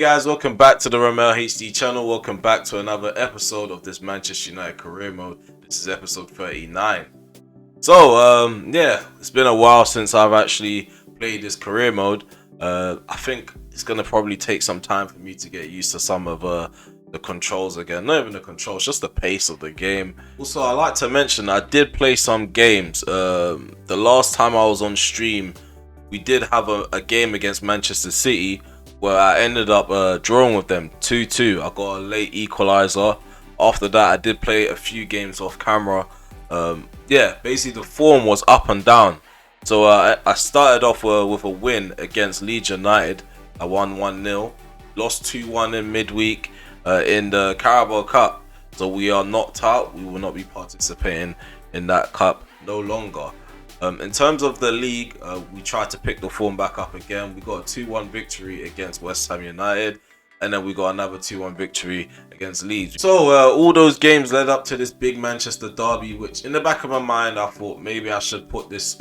guys, welcome back to the Romel HD channel. Welcome back to another episode of this Manchester United career mode. This is episode 39. So yeah, it's been a while since I've actually played this career mode. I think it's gonna probably take some time for me to get used to some of the controls again. Not even the controls, just the pace of the game. Also, I like to mention I did play some games. The last time I was on stream, we did have a game against Manchester City where I ended up drawing with them 2-2. I got a late equalizer. After that, I did play a few games off camera. Yeah, basically the form was up and down. So I started off with a win against Leeds United. I won 1-0, lost 2-1 in midweek in the Carabao Cup. So we are knocked out. We will not be participating in that cup no longer. In terms of the league, we tried to pick the form back up again. We got a 2-1 victory against West Ham United, and then we got another 2-1 victory against Leeds. So all those games led up to this big Manchester derby, which in the back of my mind, I thought maybe I should put this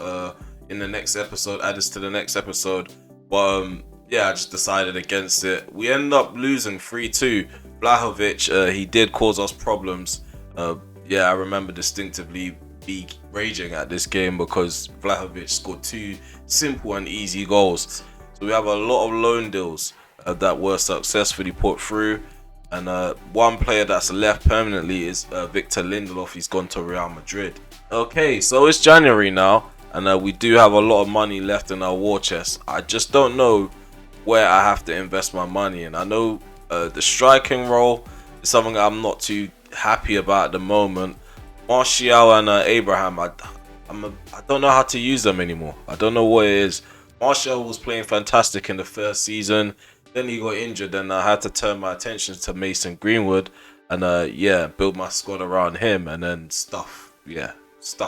in the next episode, add this to the next episode. But yeah, I just decided against it. We ended up losing 3-2. Vlahovic, he did cause us problems. Yeah, I remember distinctively be raging at this game because Vlahovic scored 2 simple and easy goals. So we have a lot of loan deals that were successfully put through, and one player that's left permanently is Victor Lindelof. He's gone to Real Madrid. Okay, so it's January now, and we do have a lot of money left in our war chest. I just don't know where I have to invest my money in. I know the striking role is something I'm not too happy about at the moment. Martial and Abraham, I don't know how to use them anymore. I don't know what it is. Martial was playing fantastic in the first season. Then he got injured, and I had to turn my attention to Mason Greenwood, and yeah, build my squad around him. And then stuff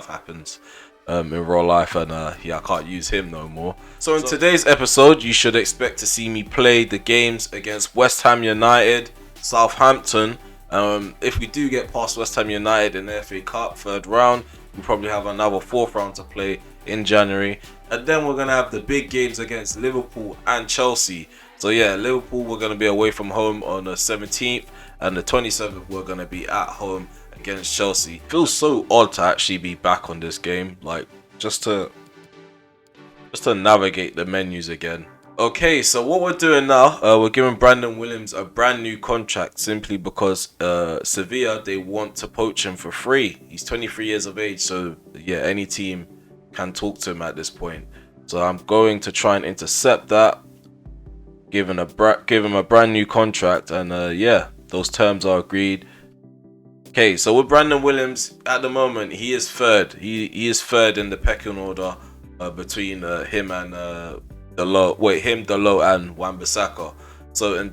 happens in real life, and yeah, I can't use him no more. So in today's episode, you should expect to see me play the games against West Ham United, Southampton. If we do get past West Ham United in the FA Cup third round, we probably have another fourth round to play in January, and then we're gonna have the big games against Liverpool and Chelsea. So yeah, Liverpool, we're gonna be away from home on the 17th, and the 27th we're gonna be at home against Chelsea. It feels so odd to actually be back on this game, like just to navigate the menus again. Okay, so what we're doing now, we're giving Brandon Williams a brand new contract simply because Sevilla, they want to poach him for free. He's 23 years of age, so yeah, any team can talk to him at this point. So I'm going to try and intercept that, give him a brand new contract, and yeah, those terms are agreed. Okay, so with Brandon Williams, at the moment, he is third. He is third in the pecking order between him and Dalot and Wan-Bissaka. So in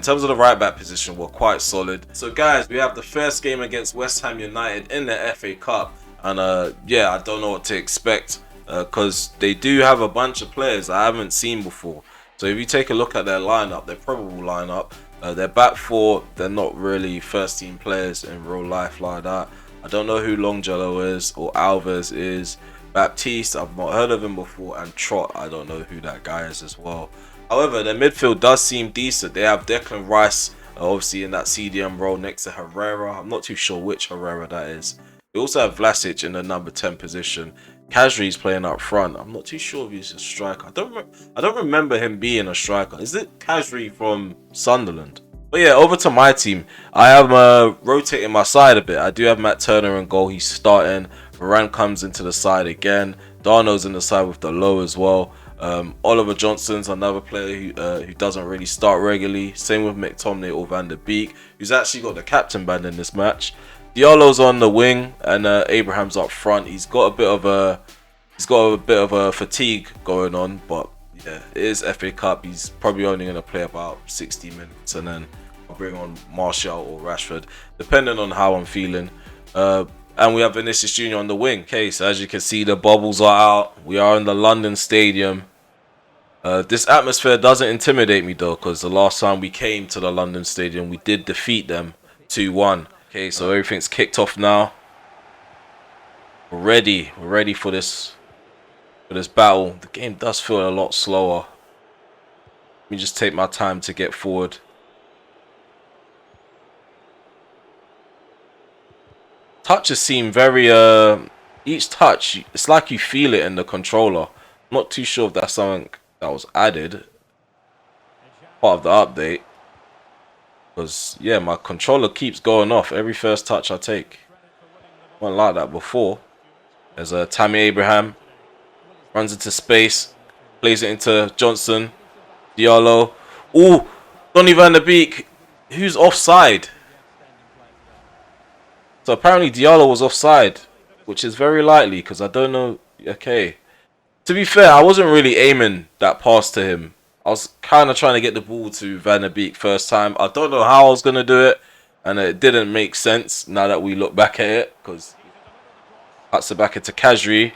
terms of the right back position, we're quite solid. So guys, we have the first game against West Ham United in the FA Cup, and yeah, I don't know what to expect because they do have a bunch of players I haven't seen before. So if you take a look at their lineup, their probable lineup, their back four, they're not really first team players in real life like that. I don't know who Longjello is or Alves is. Baptiste, I've not heard of him before, and Trot, I don't know who that guy is as well. However, their midfield does seem decent. They have Declan Rice, obviously in that CDM role next to Herrera. I'm not too sure which Herrera that is. They also have Vlasic in the number 10 position. Kazri's playing up front. I'm not too sure if he's a striker. I don't remember him being a striker. Is it Kazri from Sunderland? But yeah, over to my team. I am rotating my side a bit. I do have Matt Turner in goal. He's starting. Varane comes into the side again. Darno's in the side with the low as well. Oliver Johnson's another player who doesn't really start regularly. Same with McTominay or Van der Beek, who's actually got the captain band in this match. Diallo's on the wing, and Abraham's up front. He's got a bit of a fatigue going on, but yeah, it is FA Cup. He's probably only going to play about 60 minutes, and then I'll bring on Martial or Rashford, depending on how I'm feeling. And we have Vinicius Jr. on the wing. Okay, so as you can see, the bubbles are out. We are in the London Stadium. This atmosphere doesn't intimidate me though, because the last time we came to the London Stadium, we did defeat them 2-1. Okay, so everything's kicked off now. We're ready for this battle. The game does feel a lot slower. me just take my time to get forward. Touches seem very each touch, it's like you feel it in the controller. Not too sure if that's something that was added, part of the update. Because yeah, my controller keeps going off every first touch I take. Wasn't like that before. There's a Tammy Abraham, runs into space, plays it into Johnson, Diallo. Ooh, Donny van der Beek, who's offside? So apparently Diallo was offside, which is very likely because I don't know. Okay, to be fair, I wasn't really aiming that pass to him. I was kind of trying to get the ball to Van der Beek first time. I don't know how I was going to do it, and it didn't make sense now that we look back at it, because cuts it back into Kajri.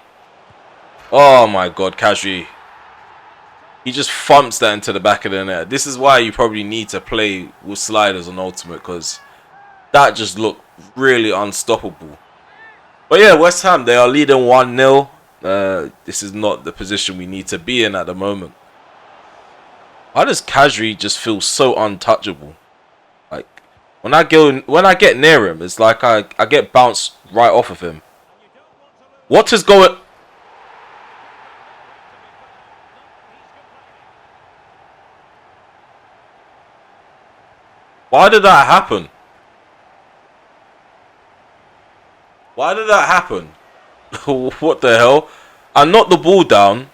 Oh my god, Kajri. He just thumps that into the back of the net. This is why you probably need to play with sliders on Ultimate, because that just looked really unstoppable. But yeah, West Ham, they are leading 1-0. This is not the position we need to be in at the moment. Why does Kajri just feel so untouchable? Like when I get near him, it's like I get bounced right off of him. What is going? Why did that happen? Why did that happen? What the hell? I knocked the ball down.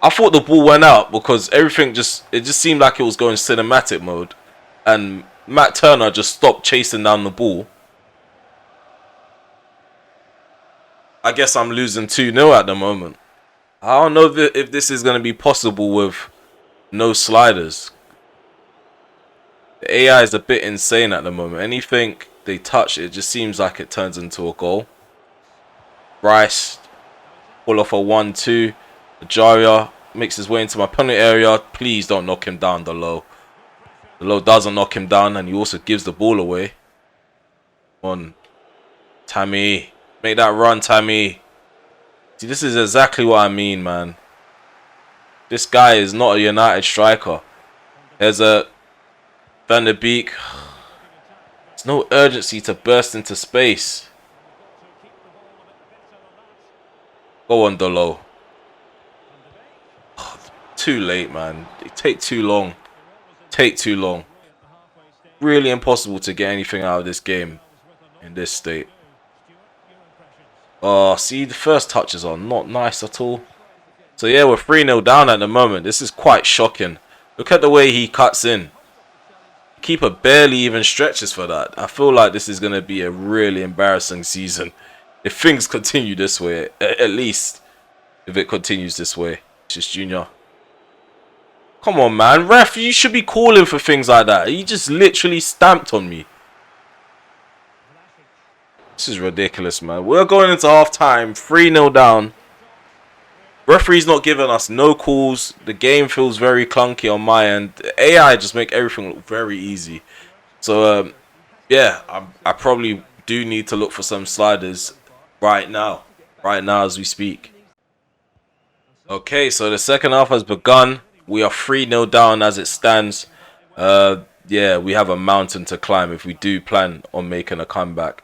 I thought the ball went out because everything just seemed like it was going cinematic mode, and Matt Turner just stopped chasing down the ball. I guess I'm losing 2-0 at the moment. I don't know if this is going to be possible with no sliders. The AI is a bit insane at the moment. Anything they touch, it just seems like it turns into a goal. Rice pull off a 1-2. Ajaria makes his way into my penalty area. Please don't knock him down, the low. The low doesn't knock him down, and he also gives the ball away. On Tammy. Make that run, Tammy. See, this is exactly what I mean, man. This guy is not a United striker. There's a Van der Beek. There's no urgency to burst into space. Go on, Dolo. Too late, man. They take too long. Take too long. Really impossible to get anything out of this game in this state. Oh, see, the first touches are not nice at all. So yeah, we're 3-0 down at the moment. This is quite shocking. Look at the way he cuts in. Keeper barely even stretches for that. I feel like this is going to be a really embarrassing season if things continue this way. At least if it continues this way. Just Junior. Come on, man. Ref, you should be calling for things like that. He just literally stamped on me. This is ridiculous, man. We're going into half-time. 3-0 down. Referee's not giving us no calls. The game feels very clunky on my end. The AI just make everything look very easy. So, yeah, I probably do need to look for some sliders right now. Right now as we speak. Okay, so the second half has begun. We are 3-0 down as it stands. Yeah, we have a mountain to climb if we do plan on making a comeback.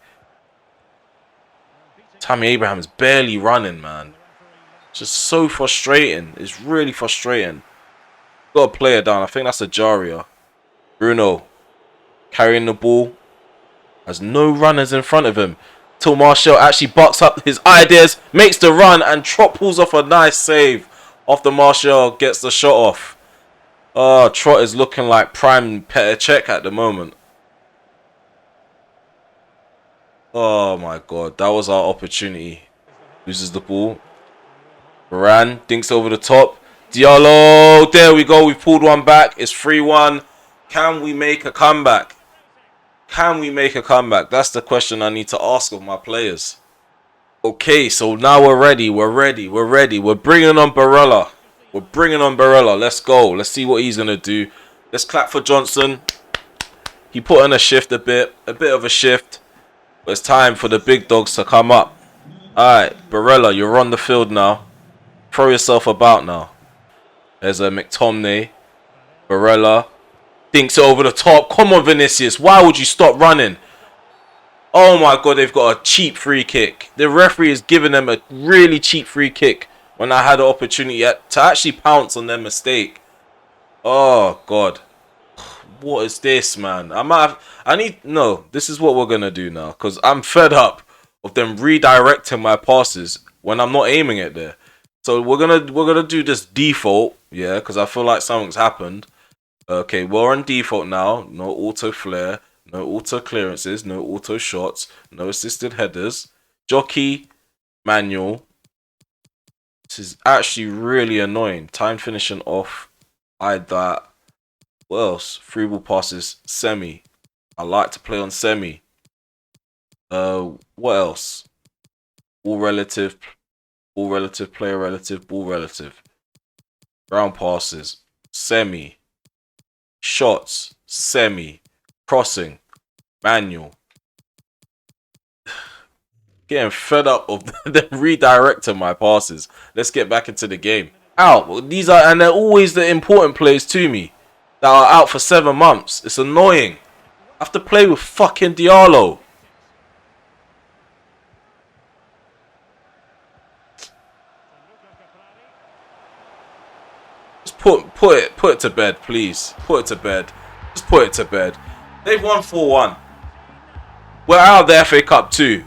Tammy Abraham's barely running, man. Just so frustrating. It's really frustrating. Got a player down. I think that's Ajaria. Bruno carrying the ball. Has no runners in front of him. Till Martial actually bucks up his ideas. Makes the run and Trot pulls off a nice save. After Martial gets the shot off. Oh, Trot is looking like prime Petr Cech at the moment. Oh my god. That was our opportunity. Loses the ball. Varane dinks over the top. Diallo. There we go. We pulled one back. It's 3-1. Can we make a comeback? Can we make a comeback? That's the question I need to ask of my players. Okay, so now we're ready. We're ready. We're ready. We're bringing on Barella. We're bringing on Barella. Let's go. Let's see what he's going to do. Let's clap for Johnson. He put in a shift a bit of a shift. But it's time for the big dogs to come up. Alright, Barella, you're on the field now. Throw yourself about now. There's a McTominay. Barella thinks it over the top. Come on, Vinicius. Why would you stop running? Oh my god, they've got a cheap free kick. The referee is giving them a really cheap free kick when I had the opportunity to actually pounce on their mistake. Oh god. What is this, man? No, this is what we're gonna do now, because I'm fed up of them redirecting my passes when I'm not aiming it there. So we're gonna do this default, yeah, because I feel like something's happened. Okay, we're on default now. No auto flare, no auto clearances, no auto shots, no assisted headers. Jockey, manual. This is actually really annoying. Time finishing off. That. What else? Free ball passes, semi. I like to play on semi. What else? Ball relative, player relative, ball relative. Ground passes, semi. Shots, semi. Crossing, manual. Getting fed up of them redirecting my passes. Let's get back into the game. Out. These are, and they're always the important players to me that are out for 7 months. It's annoying. I have to play with fucking Diallo. Just put it to bed, please. Put it to bed. Just put it to bed. They've won 4-1. We're out of the FA Cup too.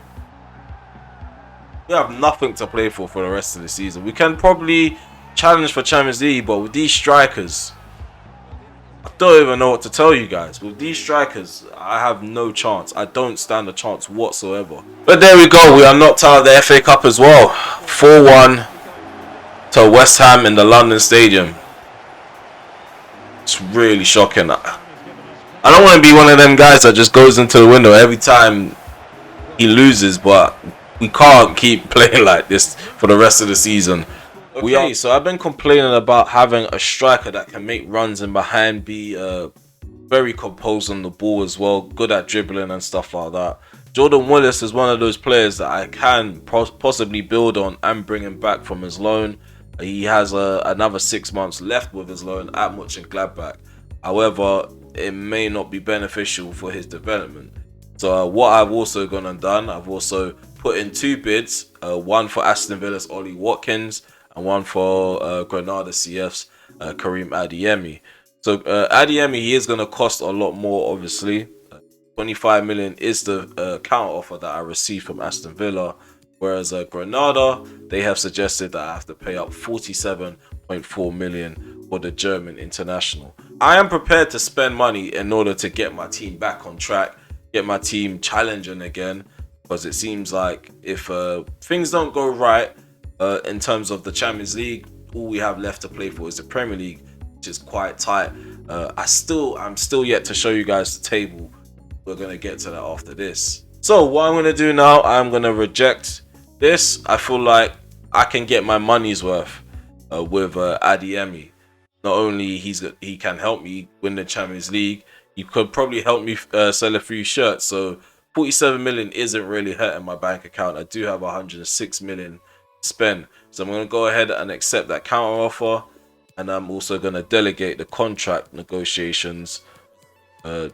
We have nothing to play for the rest of the season. We can probably challenge for Champions League, but with these strikers, I don't even know what to tell you guys. With these strikers, I have no chance. I don't stand a chance whatsoever. But there we go. We are knocked out of the FA Cup as well. 4-1 to West Ham in the London Stadium. It's really shocking. I don't want to be one of them guys that just goes into the window every time he loses, but we can't keep playing like this for the rest of the season. Okay, so I've been complaining about having a striker that can make runs in behind, be very composed on the ball as well, good at dribbling and stuff like that. Jordan Willis is one of those players that I can possibly build on and bring him back from his loan. He has another 6 months left with his loan at Mönchengladbach. However, it may not be beneficial for his development. So what I've also gone and done, I've also put in 2 bids, one for Aston Villa's Ollie Watkins and one for Granada CF's Karim Adeyemi. So Adeyemi, he is going to cost a lot more, obviously. 25 million is the counter offer that I received from Aston Villa. Whereas Granada, they have suggested that I have to pay up 47.4 million for the German international. I am prepared to spend money in order to get my team back on track, get my team challenging again, because it seems like if things don't go right in terms of the Champions League, all we have left to play for is the Premier League, which is quite tight. I'm still yet to show you guys the table. We're going to get to that after this. So what I'm going to do now, I'm going to reject this. I feel like I can get my money's worth with Adeyemi. Not only he can help me win the Champions League, he could probably help me sell a few shirts. So 47 million isn't really hurting my bank account. I do have 106 million to spend. So I'm going to go ahead and accept that counter offer. And I'm also going to delegate the contract negotiations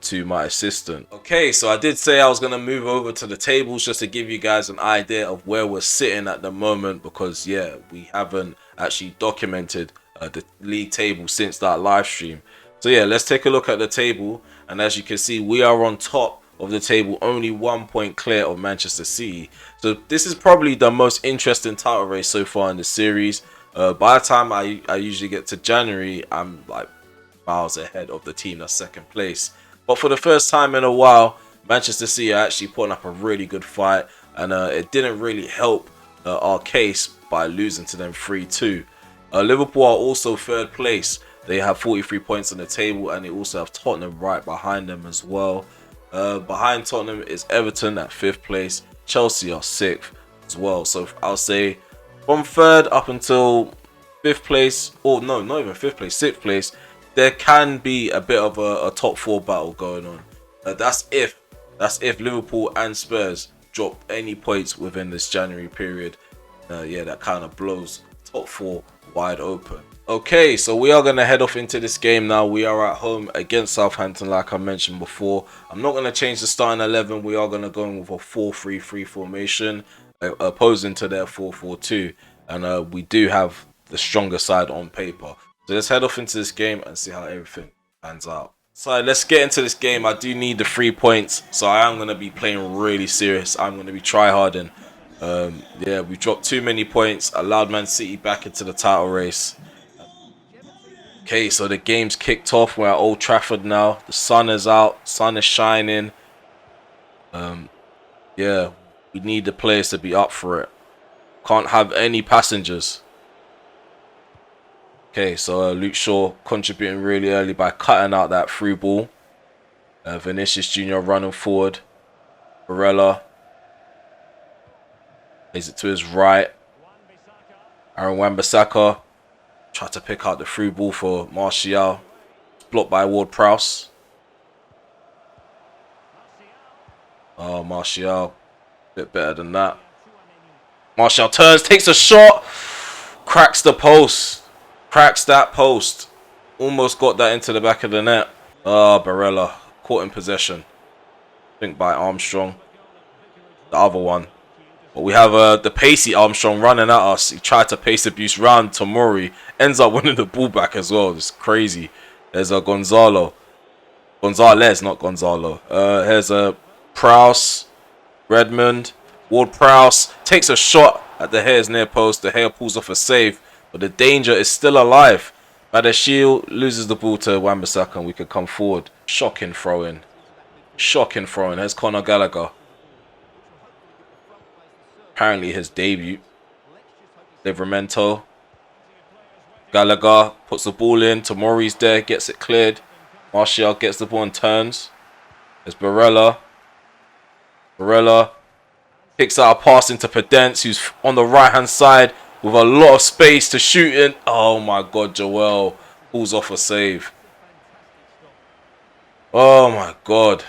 to my assistant. Okay, so I did say I was going to move over to the tables just to give you guys an idea of where we're sitting at the moment, because yeah, we haven't actually documented the league table since that live stream. So yeah, let's take a look at the table, and as you can see, we are on top of the table, only 1 point clear of Manchester City. So this is probably the most interesting title race so far in the series. By the time I usually get to January, I'm like miles ahead of the team that's second place. But for the first time in a while, Manchester City are actually putting up a really good fight, and it didn't really help our case by losing to them 3-2. Liverpool are also third place. They have 43 points on the table, and they also have Tottenham right behind them as well. Behind Tottenham is Everton at 5th place. Chelsea are 6th as well. So I'll say from 3rd up until 5th place, or no, not even 5th place, 6th place, there can be a bit of a top 4 battle going on. That's if Liverpool and Spurs drop any points within this January period. Yeah, that kind of blows top 4 wide open. Okay, so we are going to head off into this game now. We are at home against Southampton, like I mentioned before. I'm not going to change the starting 11. We are going to go in with a 4-3-3 formation, opposing to their 4-4-2. And we do have the stronger side on paper. So let's head off into this game and see how everything pans out. So let's get into this game. I do need the 3 points, so I am going to be playing really serious. I'm going to be try-harding. Yeah, we dropped too many points, allowed Man City back into the title race. Okay, so the game's kicked off. We're at Old Trafford now. The sun is out. Sun is shining. Yeah, we need the players to be up for it. Can't have any passengers. Okay, so Luke Shaw contributing really early by cutting out that through ball. Vinicius Jr. running forward. Barella plays it to his right. Aaron Wan-Bissaka tried to pick out the through ball for Martial. Blocked by Ward-Prowse. Oh, Martial. Bit better than that. Martial turns, takes a shot. Cracks the post. Cracks that post. Almost got that into the back of the net. Oh, Barella. Caught in possession. I think by Armstrong. The other one. But we have the pacey Armstrong running at us. He tried to pace abuse round Tomori. Ends up winning the ball back as well. It's crazy. There's a Gonzalez, not Gonzalo. Here's a Prowse. Redmond. Ward-Prowse takes a shot at the Hare's near post. The Hare pulls off a save. But the danger is still alive. Badashil loses the ball to Wan-Bissaka and we could come forward. Shocking throw-in. Shocking throw-in. Here's Conor Gallagher. Apparently his debut. Livramento. Gallagher puts the ball in. Tomori's there. Gets it cleared. Martial gets the ball and turns. There's Barella. Barella picks out a pass into Pedence, who's on the right-hand side with a lot of space to shoot in. Oh my God, Joel pulls off a save. Oh my God.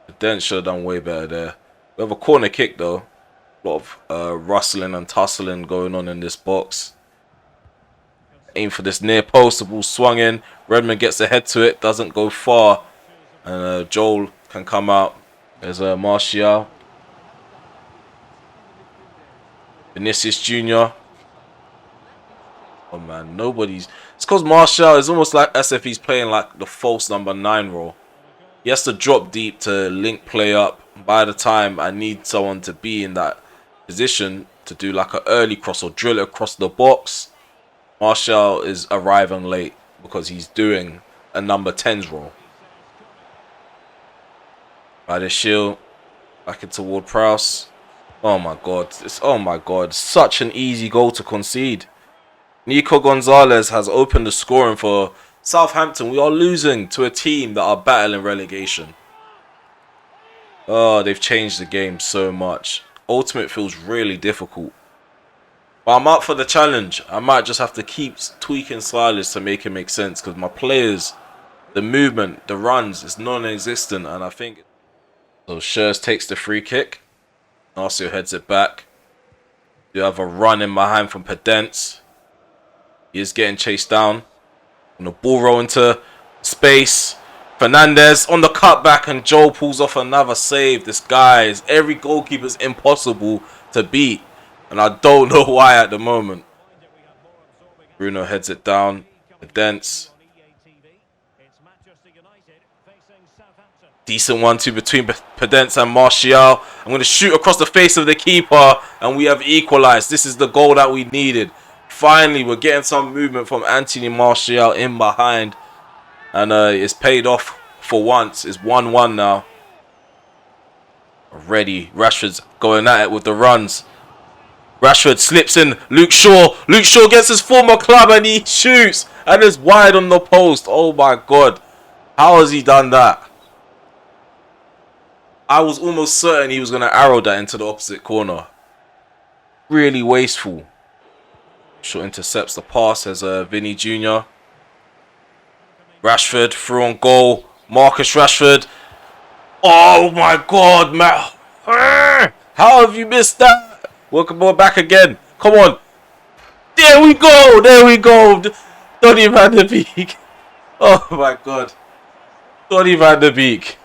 Pedence should have done way better there. We have a corner kick though. A lot of rustling and tussling going on in this box. Aim for this near post. The ball swung in. Redmond gets ahead to it. Doesn't go far. And Joel can come out. There's Martial. Vinicius Jr. Oh man, nobody's... It's because Martial is almost like as if he's playing like the false number 9 role. He has to drop deep to link play up. By the time I need someone to be in that position to do like an early cross or drill it across the box, Martial is arriving late because he's doing a number 10's role. By the shield, back into Ward-Prowse. Oh my God! Oh my God! Such an easy goal to concede. Nico Gonzalez has opened the scoring for Southampton. We are losing to a team that are battling relegation. Oh, they've changed the game so much. Ultimate feels really difficult. But I'm up for the challenge. I might just have to keep tweaking Silas to make it make sense because my players, the movement, the runs is non-existent, and I think so. Schurz takes the free kick. Narcio heads it back. You have a run in behind from Pedence. He is getting chased down. And the ball roll into space. Fernandez on the cutback and Joel pulls off another save. This guy is every goalkeeper's impossible to beat. And I don't know why at the moment. Bruno heads it down. Pedence. Decent 1-2 between Pedence and Martial. I'm going to shoot across the face of the keeper. And we have equalized. This is the goal that we needed. Finally, we're getting some movement from Anthony Martial in behind. And it's paid off for once. It's 1-1 now. Already, Rashford's going at it with the runs. Rashford slips in. Luke Shaw. Luke Shaw gets his former club and he shoots. And it's wide on the post. Oh my God. How has he done that? I was almost certain he was going to arrow that into the opposite corner. Really wasteful. Shaw intercepts the pass as Vinny Jr. Rashford through on goal. Marcus Rashford. Oh my God, Matt. How have you missed that? Welcome back again. Come on. There we go. There we go. Donny van de Beek. Oh my god. Donny van de Beek.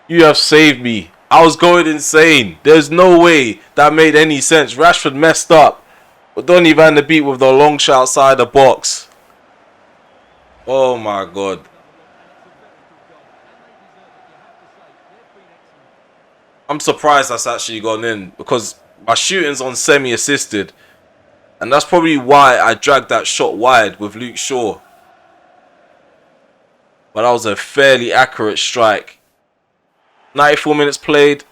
You have saved me. I was going insane. There's no way that made any sense. Rashford messed up. But Donny van de Beek with the long shot outside the box. Oh my god. I'm surprised that's actually gone in because my shooting's on semi-assisted. And that's probably why I dragged that shot wide with Luke Shaw. But that was a fairly accurate strike. 94 minutes played.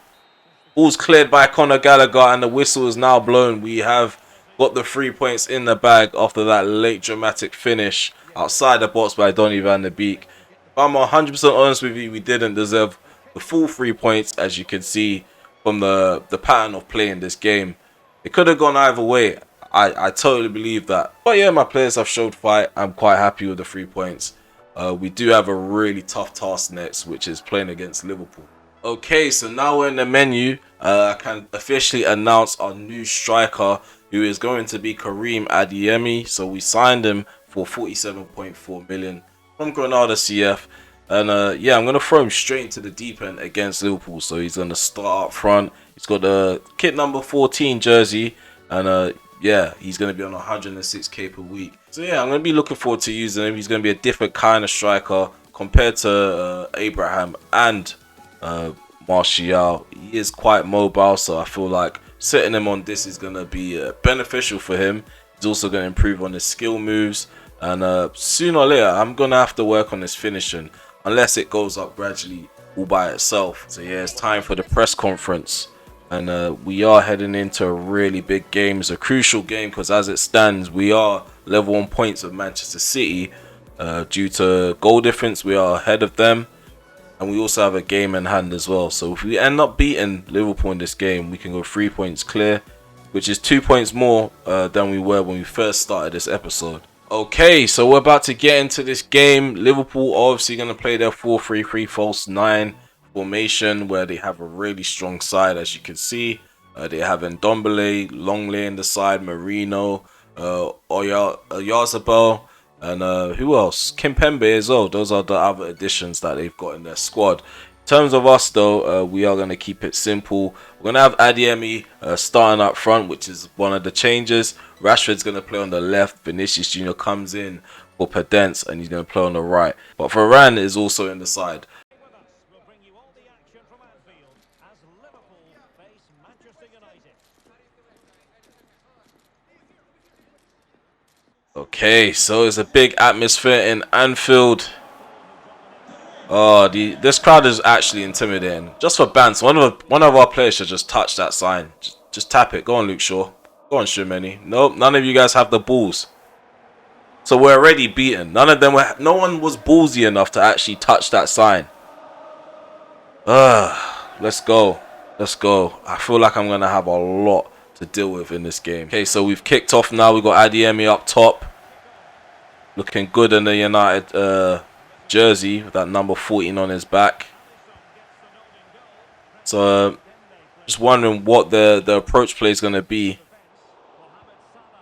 Ball's cleared by Conor Gallagher and the whistle is now blown. We have got the 3 points in the bag after that late dramatic finish outside the box by Donny van de Beek. If I'm 100% honest with you, we didn't deserve the full 3 points, as you can see from the pattern of play in this game. It could have gone either way. I totally believe that. But yeah, my players have showed fight. I'm quite happy with the 3 points. We do have a really tough task next, which is playing against Liverpool. Okay, so now we're in the menu. I can officially announce our new striker, who is going to be Karim Adeyemi. So we signed him for 47.4 million from Granada CF. And yeah, I'm going to throw him straight into the deep end against Liverpool. So he's going to start up front. He's got the kit number 14 jersey. And yeah, he's going to be on 106k per week. So yeah, I'm going to be looking forward to using him. He's going to be a different kind of striker compared to Abraham and Martial. He is quite mobile, so I feel like setting him on this is going to be beneficial for him. He's also going to improve on his skill moves. And sooner or later, I'm going to have to work on his finishing, unless it goes up gradually all by itself. So yeah, it's time for the press conference. And we are heading into a really big game. It's a crucial game because as it stands, we are level on points with Manchester City. Due to goal difference, we are ahead of them. And we also have a game in hand as well. So if we end up beating Liverpool in this game, we can go 3 points clear, which is 2 points more than we were when we first started this episode. Okay, so we're about to get into this game. Liverpool obviously going to play their 4-3-3 false 9 formation, where they have a really strong side, as you can see. They have Ndombele, Longley in the side, Marino, Oyarzabal, and who else? Kimpembe as well. Those are the other additions that they've got in their squad. In terms of us though, we are going to keep it simple. We're going to have Adeyemi starting up front, which is one of the changes. Rashford's going to play on the left. Vinicius Jr. comes in for Pedence and he's going to play on the right. But Varane is also in the side. Okay, so it's a big atmosphere in Anfield. Oh, this crowd is actually intimidating. Just for bants, one of our players should just touch that sign. Just tap it. Go on, Luke Shaw. Go on, Shumeni. Nope, none of you guys have the balls. So we're already beaten. No one was ballsy enough to actually touch that sign. Let's go. Let's go. I feel like I'm gonna have a lot to deal with in this game. Okay, so we've kicked off now. We've got Adeyemi up top. Looking good in the United jersey with that number 14 on his back. So just wondering what the approach play is going to be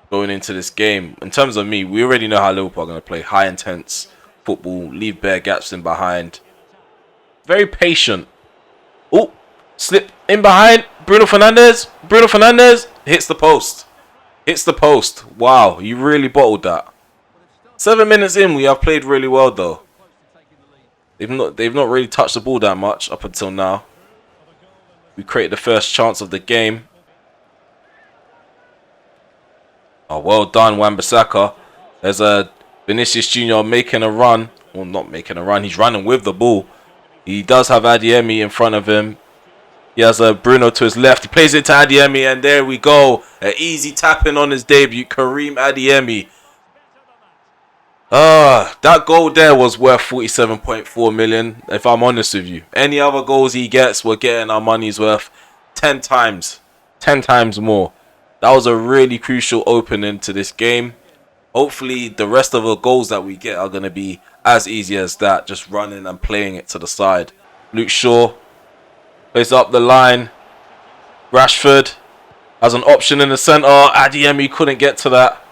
going into this game. In terms of me, we already know how Liverpool are going to play. High intense football, leave bare gaps in behind. Very patient. Oh, slip in behind. Bruno Fernandes hits the post. Hits the post. Wow, you really bottled that. 7 minutes in, we have played really well though. They've not really touched the ball that much up until now. We created the first chance of the game. Oh, well done, Wan-Bissaka. There's a Vinicius Jr. making a run. Well, not making a run. He's running with the ball. He does have Adeyemi in front of him. He has a Bruno to his left. He plays it to Adeyemi, and there we go. An easy tapping on his debut, Karim Adeyemi. That goal there was worth 47.4 million, if I'm honest with you. Any other goals he gets, we're getting our money's worth 10 times. 10 times more. That was a really crucial opening to this game. Hopefully, the rest of the goals that we get are going to be as easy as that. Just running and playing it to the side. Luke Shaw plays up the line. Rashford has an option in the centre. Adeyemi couldn't get to that.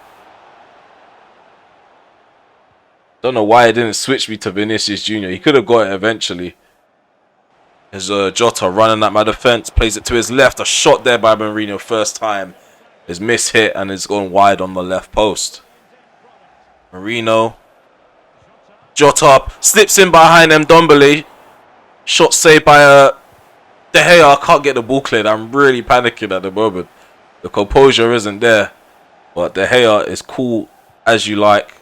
Don't know why he didn't switch me to Vinicius Jr. He could have got it eventually. There's Jota running at my defense, plays it to his left. A shot there by Mourinho first time is mishit and is going wide on the left post. Mourinho, Jota up, slips in behind Ndombele. Shot saved by De Gea. I can't get the ball cleared. I'm really panicking at the moment. The composure isn't there, but De Gea is cool as you like.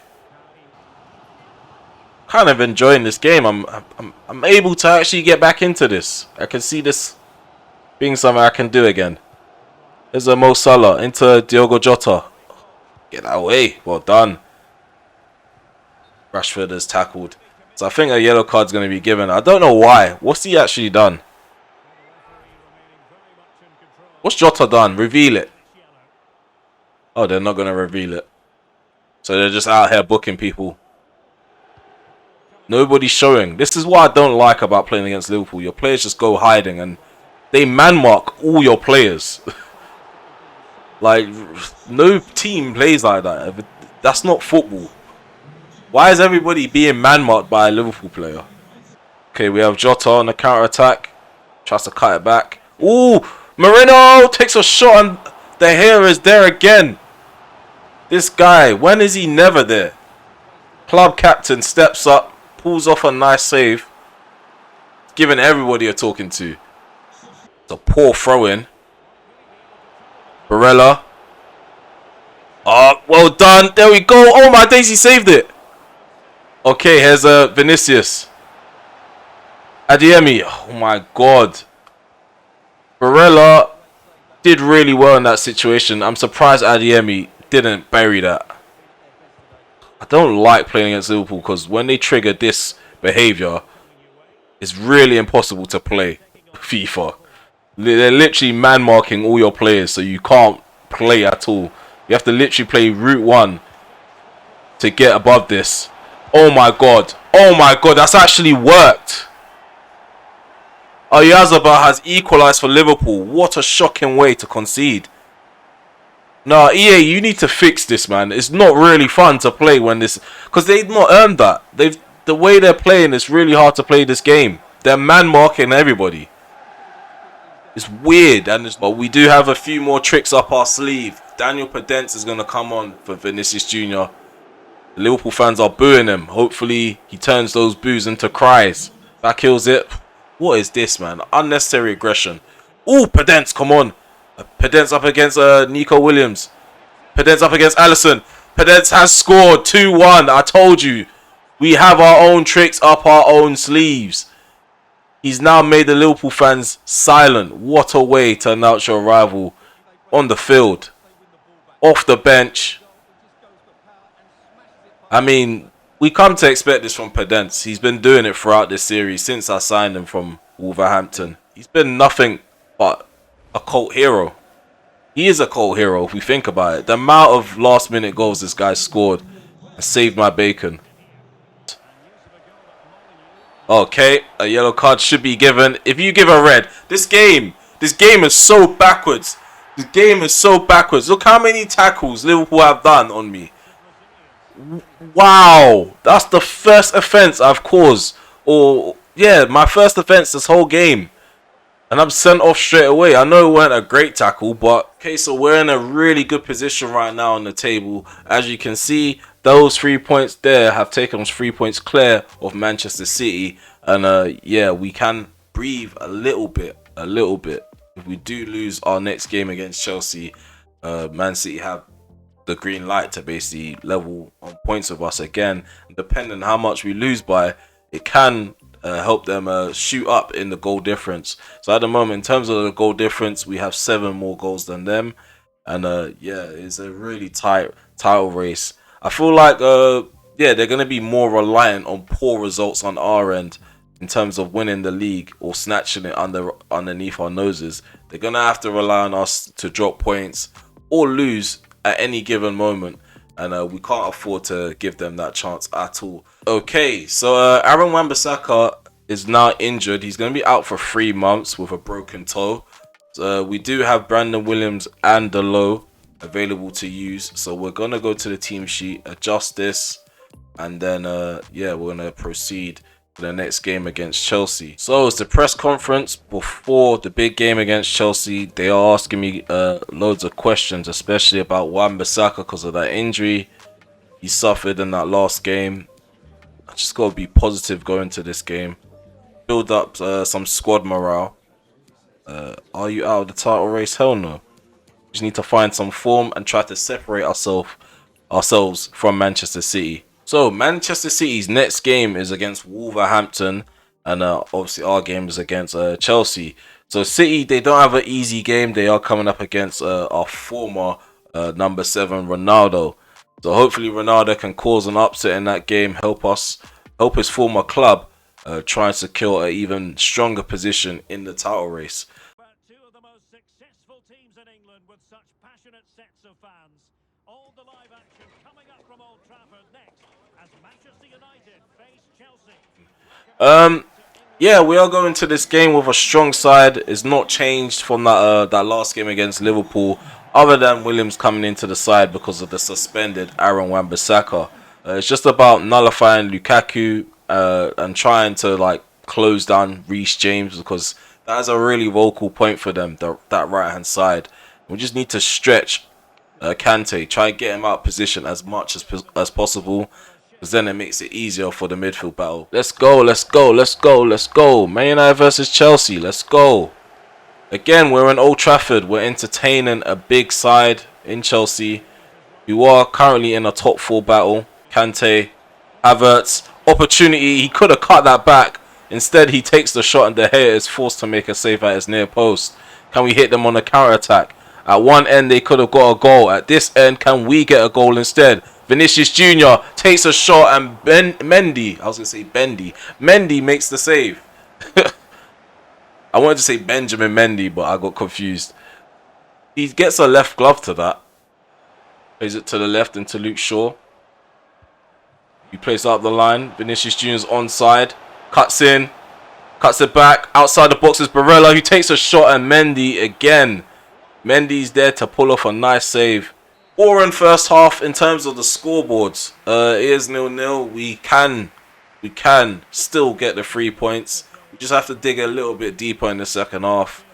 Kind of enjoying this game. I'm able to actually get back into this. I can see this being something I can do again. There's a Mo Salah into Diogo Jota. Get that away. Well done. Rashford is tackled. So I think a yellow card's going to be given. I don't know why. What's he actually done? What's Jota done? Reveal it. Oh, they're not going to reveal it. So they're just out here booking people. Nobody's showing. This is what I don't like about playing against Liverpool. Your players just go hiding and they man mark all your players. Like, no team plays like that. That's not football. Why is everybody being man marked by a Liverpool player? Okay, we have Jota on the counter attack. Tries to cut it back. Ooh, Moreno takes a shot and De Gea is there again. This guy, when is he never there? Club captain steps up, pulls off a nice save. Giving everybody a talking to. It's a poor throw in. Barella. Oh, well done. There we go. Oh my days, he saved it. Okay, here's Vinicius. Adeyemi. Oh my god. Barella did really well in that situation. I'm surprised Adeyemi didn't bury that. I don't like playing against Liverpool because when they trigger this behaviour, it's really impossible to play FIFA. They're literally man marking all your players, so you can't play at all. You have to literally play Route 1 to get above this. Oh my god. Oh my god, that's actually worked. Oyarzabal has equalised for Liverpool. What a shocking way to concede. Nah, EA, you need to fix this, man. It's not really fun to play when this... Because they've not earned that. The way they're playing, it's really hard to play this game. They're man-marking everybody. It's weird. But we do have a few more tricks up our sleeve. Daniel Podence is going to come on for Vinicius Jr. The Liverpool fans are booing him. Hopefully, he turns those boos into cries. Back heels it. What is this, man? Unnecessary aggression. Ooh, Podence, come on. Podence up against Nico Williams. Podence up against Alisson. Podence has scored 2-1. I told you. We have our own tricks up our own sleeves. He's now made the Liverpool fans silent. What a way to announce your rival on the field. Off the bench. I mean, we come to expect this from Podence. He's been doing it throughout this series since I signed him from Wolverhampton. He's been nothing but a cult hero. He is a cult hero if we think about it. The amount of last minute goals this guy scored and saved my bacon. Okay, a yellow card should be given. If you give a red, this game is so backwards. This game is so backwards. Look how many tackles Liverpool have done on me. Wow, that's the first offence I've caused. Or, yeah, my first offence this whole game. And I'm sent off straight away. I know it weren't a great tackle, but... Okay, so we're in a really good position right now on the table. As you can see, those 3 points there have taken us 3 points clear of Manchester City. And, yeah, we can breathe a little bit. If we do lose our next game against Chelsea, Man City have the green light to basically level on points with us again. Depending on how much we lose by, it can help them shoot up in the goal difference. So at the moment, in terms of the goal difference, we have 7 more goals than them. And yeah, it's a really tight title race. I feel like yeah, they're going to be more reliant on poor results on our end in terms of winning the league or snatching it underneath our noses. They're going to have to rely on us to drop points or lose at any given moment, and we can't afford to give them that chance at all. Okay, so Aaron Wan-Bissaka is now injured. He's going to be out for 3 months with a broken toe. So we do have Brandon Williams and Delo available to use, so we're going to go to the team sheet, adjust this, and then yeah, we're gonna proceed to the next game against Chelsea. So it's the press conference before the big game against Chelsea. They are asking me loads of questions, especially about Wan-Bissaka because of that injury he suffered in that last game. I just gotta be positive going to this game. Build up some squad morale. Are you out of the title race? Hell no. Just need to find some form and try to separate ourselves from Manchester City. So Manchester City's next game is against Wolverhampton, and obviously our game is against Chelsea. So City, they don't have an easy game. They are coming up against our former number 7 Ronaldo. So hopefully Ronaldo can cause an upset in that game, help his former club try and secure an even stronger position in the title race. Two of the most successful teams in England with such passionate sets of fans. All the live action coming up from Old Trafford next as Manchester United face Chelsea. Yeah, we are going to this game with a strong side. It's not changed from that last game against Liverpool, other than Williams coming into the side because of the suspended Aaron Wan-Bissaka. It's just about nullifying Lukaku and trying to like close down Reece James, because that is a really vocal point for them, that right hand side. We just need to stretch Kante, try and get him out of position as much as possible, because then it makes it easier for the midfield battle. Let's go, let's go, let's go, let's go. Man United versus Chelsea, let's go. Again, we're in Old Trafford. We're entertaining a big side in Chelsea, who are currently in a top 4 battle. Kante, Havertz, opportunity. He could have cut that back. Instead, he takes the shot and De Gea is forced to make a save at his near post. Can we hit them on a counter-attack? At one end, they could have got a goal. At this end, can we get a goal instead? Vinicius Jr. takes a shot and Mendy makes the save. I wanted to say Benjamin Mendy, but I got confused. He gets a left glove to that. Plays it to the left into Luke Shaw. He plays up the line. Vinicius Jr.'s onside. Cuts in. Cuts it back. Outside the box is Barella, who takes a shot, and Mendy again. Mendy's there to pull off a nice save. Or in first half in terms of the scoreboards. It is 0-0. We can still get the 3 points. We just have to dig a little bit deeper in the second half.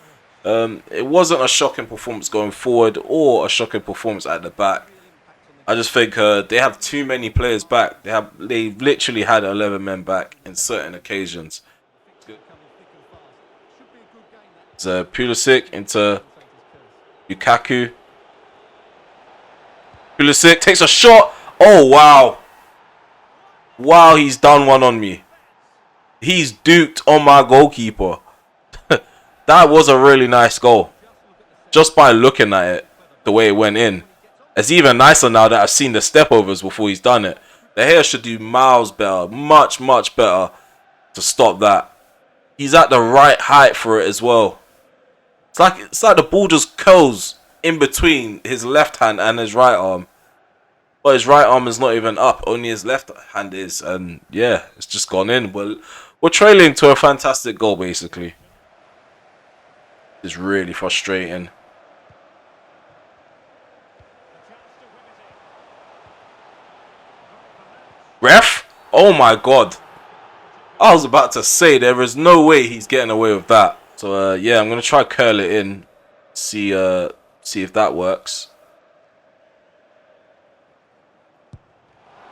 It wasn't a shocking performance going forward or a shocking performance at the back. I just think they have too many players back. They literally had 11 men back in certain occasions. It's Pulisic into Lukaku. Pulisic takes a shot. Oh, wow. Wow, he's done one on me. He's duped on my goalkeeper. That was a really nice goal. Just by looking at it, the way it went in. It's even nicer now that I've seen the stepovers before he's done it. De Gea should do miles better, much better to stop that. He's at the right height for it as well. It's like the ball just curls in between his left hand and his right arm. But his right arm is not even up, only his left hand is, and yeah, it's just gone in. We're trailing to a fantastic goal basically. It's really frustrating. Ref? Oh my god. I was about to say there is no way he's getting away with that. So yeah, I'm gonna try curl it in. See if that works.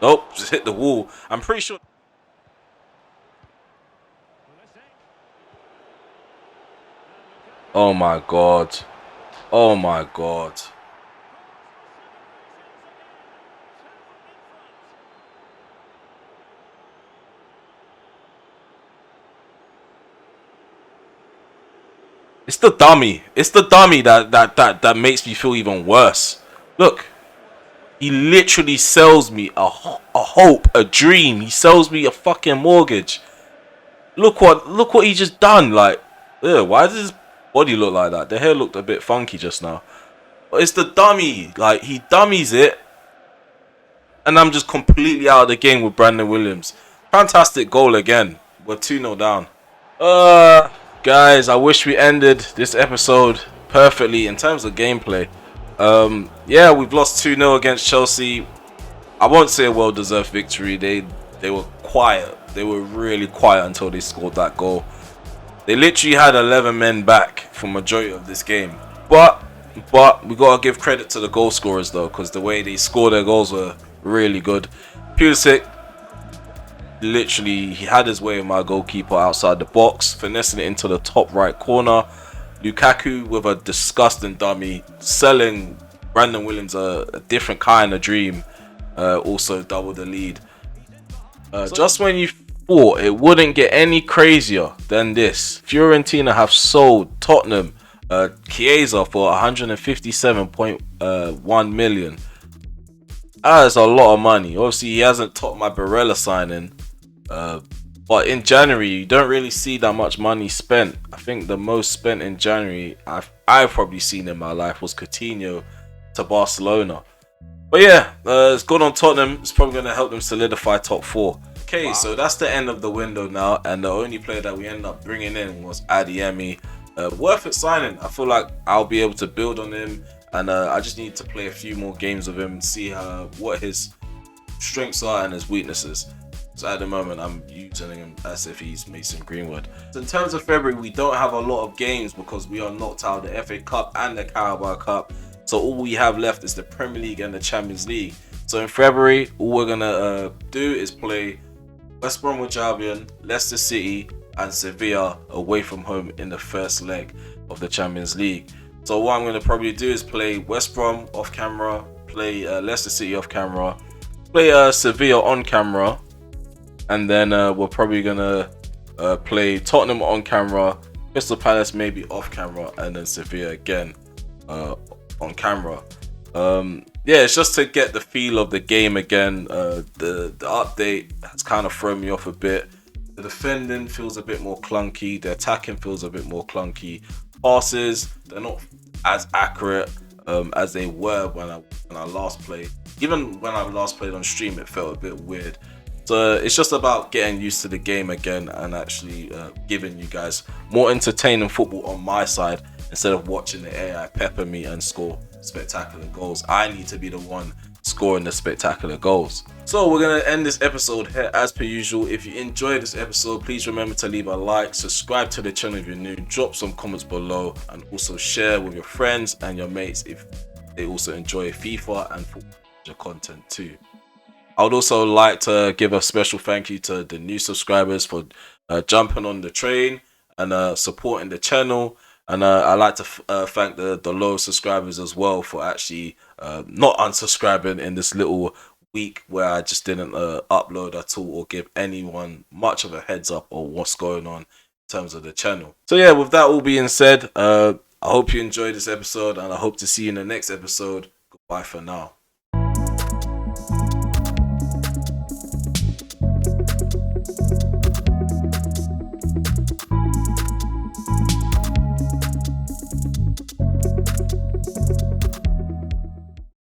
Nope, just hit the wall. I'm pretty sure. Oh my god. Oh my god. It's the dummy. It's the dummy that makes me feel even worse. Look. He literally sells me a hope, a dream. He sells me a fucking mortgage. Look what he just done. Like, why does his body look like that? The hair looked a bit funky just now. But it's the dummy. Like, he dummies it. And I'm just completely out of the game with Brandon Williams. Fantastic goal again. We're 2-0 down. Guys, I wish we ended this episode perfectly in terms of gameplay. Yeah, we've lost 2-0 against Chelsea. I won't say a well-deserved victory. They were quiet. They were really quiet until they scored that goal. They literally had 11 men back for majority of this game. But we gotta give credit to the goal scorers though, because the way they scored their goals were really good. Pulisic, literally, he had his way with my goalkeeper outside the box, finessing it into the top right corner. Lukaku with a disgusting dummy, selling Brandon Williams a different kind of dream. Also doubled the lead. Just when you thought it wouldn't get any crazier than this, Fiorentina have sold Tottenham Chiesa for 157.1 million. That is a lot of money. Obviously, he hasn't topped my Barella signing. But in January, you don't really see that much money spent. I think the most spent in January I've probably seen in my life was Coutinho to Barcelona. But yeah, it's good on Tottenham. It's probably going to help them solidify top 4. Okay, wow. So that's the end of the window now. And the only player that we ended up bringing in was Adeyemi. Worth it signing. I feel like I'll be able to build on him. And I just need to play a few more games with him and see what his strengths are and his weaknesses. So at the moment, I'm using him as if he's Mason Greenwood. So in terms of February, we don't have a lot of games because we are knocked out of the FA Cup and the Carabao Cup. So all we have left is the Premier League and the Champions League. So in February, all we're going to do is play West Bromwich Albion, Leicester City and Sevilla away from home in the first leg of the Champions League. So what I'm going to probably do is play West Brom off camera, play Leicester City off camera, play Sevilla on camera, and then we're probably going to play Tottenham on camera, Crystal Palace maybe off camera, and then Sevilla again on camera. Yeah, it's just to get the feel of the game again. The update has kind of thrown me off a bit. The defending feels a bit more clunky. The attacking feels a bit more clunky. Passes, they're not as accurate as they were when I last played. Even when I last played on stream, it felt a bit weird. So it's just about getting used to the game again and actually giving you guys more entertaining football on my side instead of watching the AI pepper me and score spectacular goals. I need to be the one scoring the spectacular goals. So we're going to end this episode here as per usual. If you enjoyed this episode, please remember to leave a like, subscribe to the channel if you're new, drop some comments below, and also share with your friends and your mates if they also enjoy FIFA and football content too. I would also like to give a special thank you to the new subscribers for jumping on the train and supporting the channel. And I'd like to thank the low subscribers as well for actually not unsubscribing in this little week where I just didn't upload at all or give anyone much of a heads up on what's going on in terms of the channel. So yeah, with that all being said, I hope you enjoyed this episode and I hope to see you in the next episode. Goodbye for now.